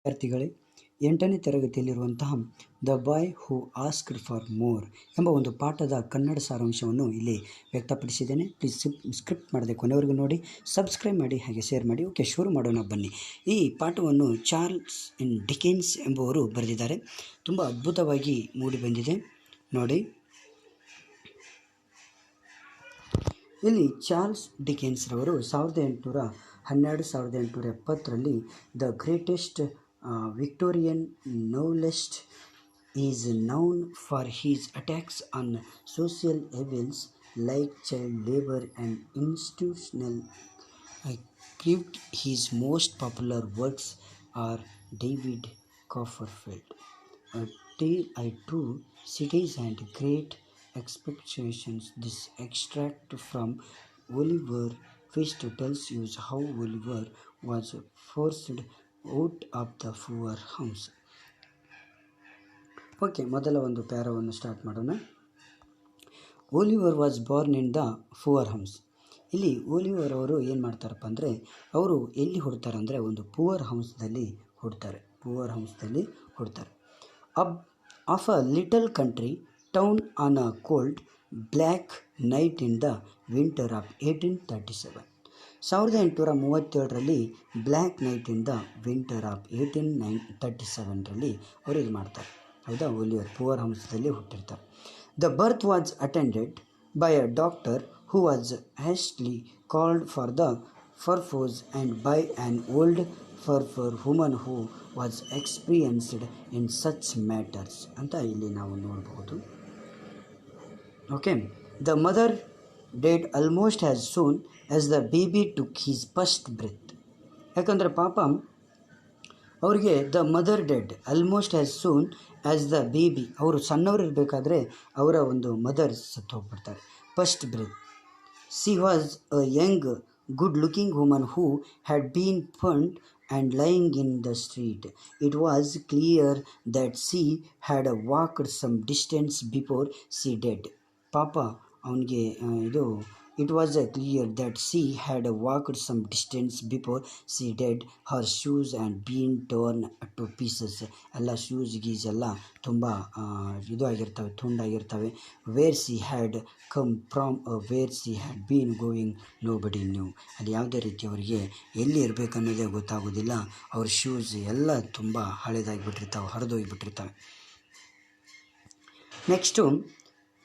ವಿದ್ಯಾರ್ಥಿಗಳೇ, 8ನೇ ತರಗತಿಯಲ್ಲಿರುವಂತಹ the boy who asked for more ಎಂಬ ಒಂದು ಪಾಠದ ಕನ್ನಡ ಸಾರಾಂಶವನ್ನು ಇಲ್ಲಿ ವ್ಯಕ್ತಪಡಿಸಿದ್ದೇನೆ. ಪ್ಲೀಸ್ ಸ್ಕ್ರಿಪ್ಟ್ ಮಾಡದೆ ಕೊನೆವರೆಗೂ ನೋಡಿ, ಸಬ್ಸ್ಕ್ರೈಬ್ ಮಾಡಿ, ಹಾಗೆ ಶೇರ್ ಮಾಡಿ. ಓಕೆ, ಶುರು ಮಾಡೋಣ ಬನ್ನಿ. ಈ ಪಾಠವನ್ನು ಚಾರ್ಲ್ಸ್ ಡಿಕೆನ್ಸ್ ಎಂಬುವರು ಬರೆದಿದ್ದಾರೆ. ತುಂಬ ಅದ್ಭುತವಾಗಿ ಮೂಡಿ ಬಂದಿದೆ ನೋಡಿ. ಇಲ್ಲಿ ಚಾರ್ಲ್ಸ್ ಡಿಕೆನ್ಸ್ ರವರು 1870ರಲ್ಲಿ the greatest Victorian novelist is known for his attacks on social evils like child labor and institutional cruelty. His most popular works are David Copperfield, A True Cities and Great Expectations. This extract from Oliver Twist tells you how Oliver was forced out of the poor house. Okay, ಮೊದಲ ಒಂದು ಪ್ಯಾರವನ್ನು start ಮಾಡೋಣ. Oliver was born in the poor house. ಇಲ್ಲಿ Oliver ಅವರು ಏನು ಮಾಡ್ತಾರಪ್ಪ ಅಂದರೆ, ಅವರು ಎಲ್ಲಿ ಹುಡ್ತಾರೆ ಅಂದರೆ ಒಂದು ಪುವರ್ ಹೌಸ್ದಲ್ಲಿ ಹುಡ್ತಾರೆ. Of a little country town on a cold black night in the winter of 1837. 1837ರಲ್ಲಿ black night in the winter of 1837ರಲ್ಲಿ ಅವರು ಇದು ಮಾಡ್ತಾರೆ. ಹೌದಾ, ಓಲಿವರ್ ಪುವರ್ ಹೌಸ್ದಲ್ಲಿ ಹುಟ್ಟಿರ್ತಾರೆ. The birth was attended by a doctor who was hastily called for the purpose and by an old fat woman who was experienced in such matters ಅಂತ ಇಲ್ಲಿ ನಾವು ನೋಡಬಹುದು. Okay, the mother dead almost as soon as the baby took his first breath. ಯಾಕಂದರೆ ಪಾಪ ಅವರಿಗೆ the mother dead almost as soon as the baby, ಅವರು ಸಣ್ಣವರು ಇರಬೇಕಾದ್ರೆ ಅವರ ಒಂದು ಮದರ್ ಸತ್ತು ಹೋಗ್ಬಿಡ್ತಾರೆ. First breath. She was a young good looking woman who had been found and lying in the street. It was clear that she had walked some distance before she dead. ಪಾಪ ಅವನಿಗೆ It was clear that she had walked some distance before she did. Her shoes and been torn to pieces. ಎಲ್ಲ shoes ಗೀಸ್ ಎಲ್ಲ ತುಂಬ ಆಗಿರ್ತವೆ, ತುಂಡಾಗಿರ್ತವೆ. Where she had come from where she had been going nobody knew. ಅಲ್ಲಿ ಯಾವುದೇ ರೀತಿ ಅವರಿಗೆ ಎಲ್ಲಿ ಇರಬೇಕನ್ನೋದೇ ಗೊತ್ತಾಗೋದಿಲ್ಲ. ಅವ್ರ ಶೂಸ್ ಎಲ್ಲ ತುಂಬ ಹಳೇದಾಗಿಬಿಟ್ಟಿರ್ತಾವೆ, ಹರಿದೋಗಿಬಿಟ್ಟಿರ್ತವೆ. Next,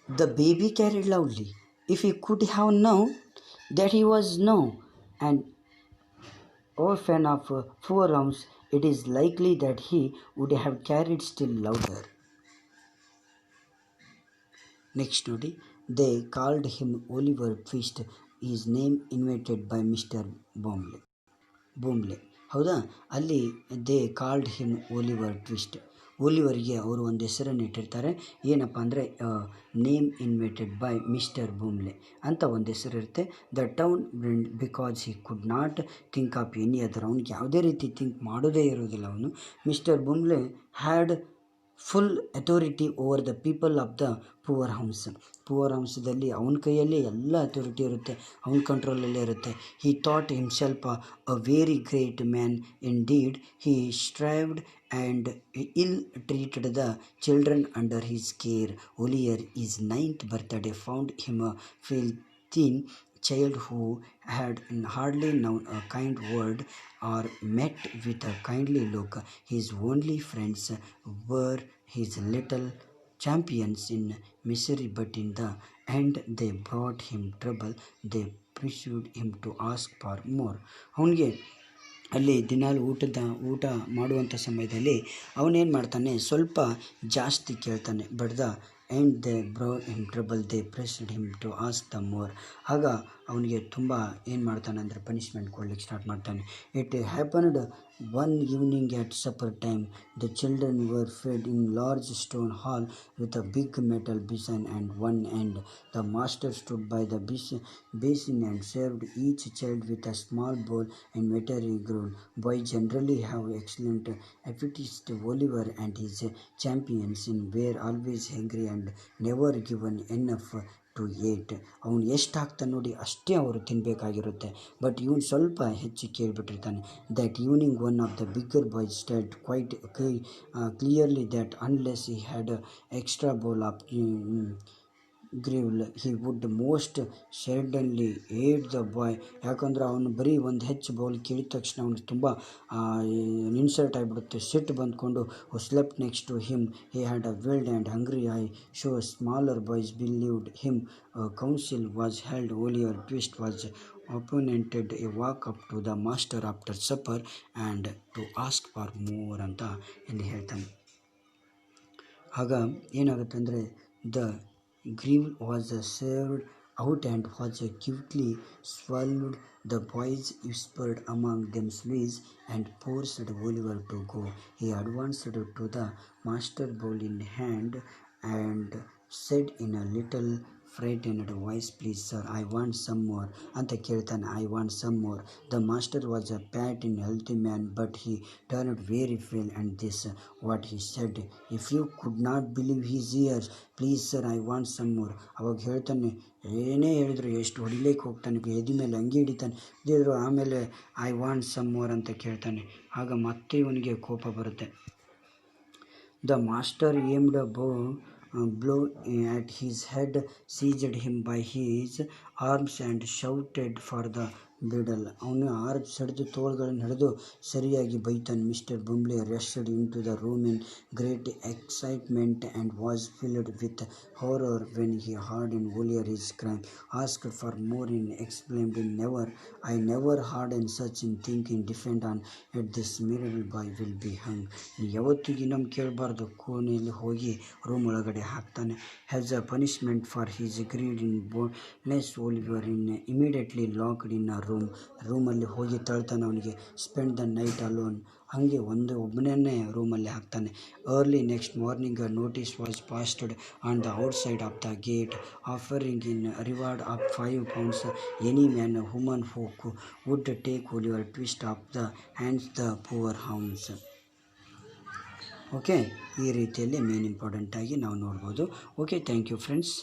the baby carried lovely. If he could have known that he was now an orphan of poor house, it is likely that he would have carried still louder. Next ನೋಡಿ, they called him Oliver Twist, his name invented by Mr. Boomley. ಹೌದಾ, ಅಲ್ಲಿ they called him Oliver Twist. ಓಲಿವರ್ಗೆ ಅವರು ಒಂದು ಹೆಸರನ್ನು ಇಟ್ಟಿರ್ತಾರೆ. ಏನಪ್ಪ ಅಂದರೆ name invented by mister Bumble ಅಂತ ಒಂದು ಹೆಸರಿರುತ್ತೆ. The town because he could not think of any other. ಅವ್ನಿಗೆ ಯಾವುದೇ ರೀತಿ ಥಿಂಕ್ ಮಾಡೋದೇ ಇರೋದಿಲ್ಲ ಅವನು. Mister Bumble had full authority over the people of the poor ಹೌಸ್ದಲ್ಲಿ ಅವನ ಕೈಯಲ್ಲಿ ಎಲ್ಲ ಅಥಾರಿಟಿ ಇರುತ್ತೆ, ಅವನ ಕಂಟ್ರೋಲಲ್ಲೇ ಇರುತ್ತೆ. He thought himself a very great man in deed. He starved and ill-treated the children under his care. Oliver, his 9th birthday, found him a filthy child who had hardly known a kind word or met with a kindly look. His only friends were his little champions in misery, but in the end they brought him trouble. They pursued him to ask for more. ಅವನಿಗೆ ಅಲ್ಲಿ ದಿನಾಲು ಊಟ ಮಾಡುವಂಥ ಸಮಯದಲ್ಲಿ ಅವನೇನು ಮಾಡ್ತಾನೆ, ಸ್ವಲ್ಪ ಜಾಸ್ತಿ ಕೇಳ್ತಾನೆ. But the end they brought him trouble, they pressed him to ask the more. ಆಗ ಅವನಿಗೆ ತುಂಬ ಏನು ಮಾಡ್ತಾನೆ ಅಂದರೆ ಪನಿಷ್ಮೆಂಟ್ ಕೊಡ್ಲಿಕ್ಕೆ ಸ್ಟಾರ್ಟ್ ಮಾಡ್ತಾನೆ. It happened one evening at supper time. The children were fed in large stone hall with a big metal basin at one end. The master stood by the basin and served each child with a small bowl and watery gruel. Boys generally have excellent appetites. Oliver and his champions were always hungry and never given enough to ate. ಅವನು ಎಷ್ಟು ಹಾಕ್ತಾನೆ ನೋಡಿ ಅಷ್ಟೇ ಅವರು ತಿನ್ನಬೇಕಾಗಿರುತ್ತೆ. But ಇವನು ಸ್ವಲ್ಪ ಹೆಚ್ಚು ಕೇಳಿಬಿಟ್ಟಿರ್ತಾನೆ. That evening one of the bigger boys state quite clearly that unless he had extra bowl of gruel he would most certainly eat the boy. ಯಾಕಂದ್ರೆ ಅವನು ಬರೀ ಒಂದು ಹೆಚ್ಚು ಬೌಲ್ ಕೇಳಿದ ತಕ್ಷಣ ಅವನು ತುಂಬ ಇನ್ಸಲ್ಟ್ ಆಗಿಬಿಡುತ್ತೆ. ಸಿಟ್ಟು ಬಂದ್ಕೊಂಡು slept next to him he had a wild and hungry eye so smaller boys believed him. Council was held. Oliver Twist was appointed a walk up to the master after supper and to ask for more ಅಂತ ಇಲ್ಲಿ ಹೇಳ್ತಾನೆ. ಆಗ ಏನಾಗುತ್ತೆ ಅಂದರೆ the gruel was served out and was quickly swallowed. The boys whispered among themselves and forced Oliver to go. He advanced to the master bowl in hand and said in a little frightened voice, "Please sir, I want some more." ಅಂತ ಕೇಳ್ತಾನೆ. I want some more. The master was a fat and healthy man, but he turned very pale, and this what he said, "If you could not believe his ears, please sir, I want some more." ಅವಾಗ ಹೇಳ್ತಾನೆ, ಏನೇ ಹೇಳಿದ್ರು ಎಷ್ಟು ಹೊಡಿಲಿಕ್ಕೆ ಹೋಗ್ತಾನೆ, ಎದಿ ಮೇಲೆ ಅಂಗಿ ಹಿಡಿತಾನೆ, ಇದ್ದಿದ್ರು ಆಮೇಲೆ ಐ ವಾಂಟ್ ಸಮ್ ಮೋರ್ ಅಂತ ಕೇಳ್ತಾನೆ. ಆಗ ಮತ್ತೆ ಇವನಿಗೆ ಕೋಪ ಬರುತ್ತೆ. The master aimed a blow at his head, seized him by his arms and shouted for the ಬಿಡಲ್. ಅವನು ಆರ್ಮ್ಸ್ ಹಿಡಿದು ತೋಳುಗಳನ್ನು ಹಿಡಿದು ಸರಿಯಾಗಿ ಬೈತಾನೆ. Mister Bumble rushed into the room in great excitement and was filled with horror when he heard in Oliver his crime, asked for more and exclaimed, I never heard in such in thinking defend on it, this miserable boy will be hung. ಯಾವತ್ತಿಗೆ ನಮ್ಮ ಕೇಳಬಾರ್ದು, ಕೋಣೆಯಲ್ಲಿ ಹೋಗಿ room ಒಳಗಡೆ ಹಾಕ್ತಾನೆ. As a punishment for his greed in boldness, Oliver immediately locked in a ರೂಮಲ್ಲಿ ಹೋಗಿ ತಳ್ತಾನೆ. ಅವನಿಗೆ spend the night alone. ಹಾಗೆ ಒಬ್ಬನೇ ರೂಮಲ್ಲಿ ಹಾಕ್ತಾನೆ. Early next morning notice was posted on the outside of the gate offering an reward of £5 any man woman who would take Oliver Twist off the hands the poor house. Okay, ಈ ರೀತಿಯಲ್ಲಿ main ಇಂಪಾರ್ಟೆಂಟಾಗಿ ನಾವು ನೋಡ್ಬೋದು. Okay, thank you friends.